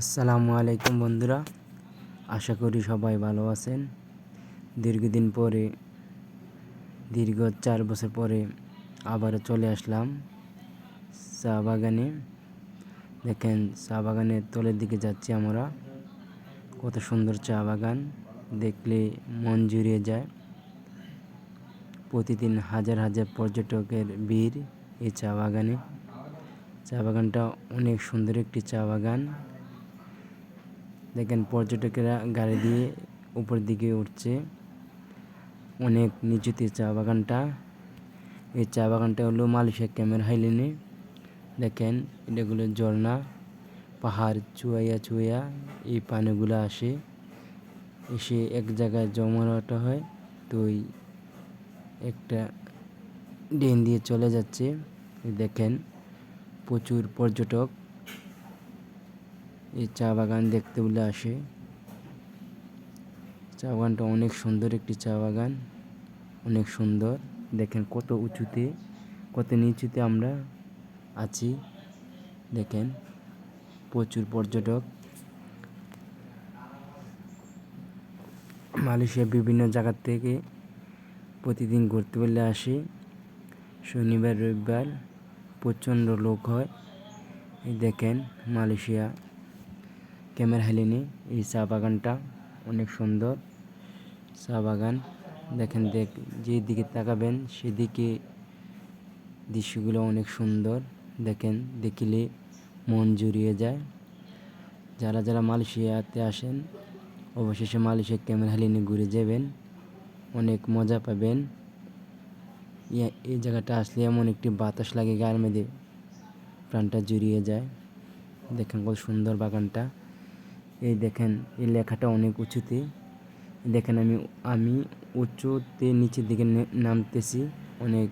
আসসালামু আলাইকুম বন্ধুরা, আশা করি সবাই ভালো আছেন। দীর্ঘ 4 বছর পরে আবারও চলে আসলাম চা বাগানে। দেখেন, চা বাগানের তলের দিকে যাচ্ছি আমরা। কত সুন্দর চা বাগান, দেখলে মন জুড়িয়ে যায়। প্রতিদিন হাজার হাজার পর্যটকের ভিড় এই চা বাগানে। চা বাগানটা অনেক সুন্দর একটি চা বাগান। দেখেন, পর্যটকেরা গাড়ি দিয়ে উপর দিকে উঠছে। অনেক নিচুতে চা বাগানটা। এই চা বাগানটা হলো মালয়েশিয়া ক্যামের হাইল্যান্ডে। দেখেন, এটাগুলো ঝর্ণা, পাহাড় চুয়াইয়া চুয়াইয়া এই পানিগুলো এসে এক জায়গায় জমাট হয়। তো একটা ড্রেন দিয়ে চলে যাচ্ছে। দেখেন, প্রচুর পর্যটক এই চা বাগান দেখতে বলে আসে। চা বাগানটা অনেক সুন্দর একটি চা বাগান, অনেক সুন্দর। দেখেন কত উঁচুতে, কত নিচুতে আমরা আছি। দেখেন, প্রচুর পর্যটক মালয়েশিয়ার বিভিন্ন জায়গার থেকে প্রতিদিন ঘুরতে বলে আসে। শনিবার রবিবার প্রচণ্ড লোক হয়। এই দেখেন, মালয়েশিয়া ক্যামের হাইল্যান্ডে এই চা বাগানটা অনেক সুন্দর চা বাগান। দেখেন, যেদিকে তাকাবেন সেদিকে দৃশ্যগুলো অনেক সুন্দর। দেখেন, দেখিলে মন জুড়িয়ে যায়। যারা যারা মালয়েশিয়াতে আসেন, অবশেষে মালয়েশিয়া ক্যামের হাইল্যান্ডে ঘুরে যাবেন, অনেক মজা পাবেন। এই জায়গাটা আসলে এমন একটি বাতাস লাগে গায়ের মধ্যে, প্রাণটা জুড়িয়ে যায়। দেখেন কত সুন্দর বাগানটা। এই দেখেন, এই লেখাটা অনেক উঁচুতে। দেখেন, আমি উঁচুতে নিচের দিকে নামতেছি। অনেক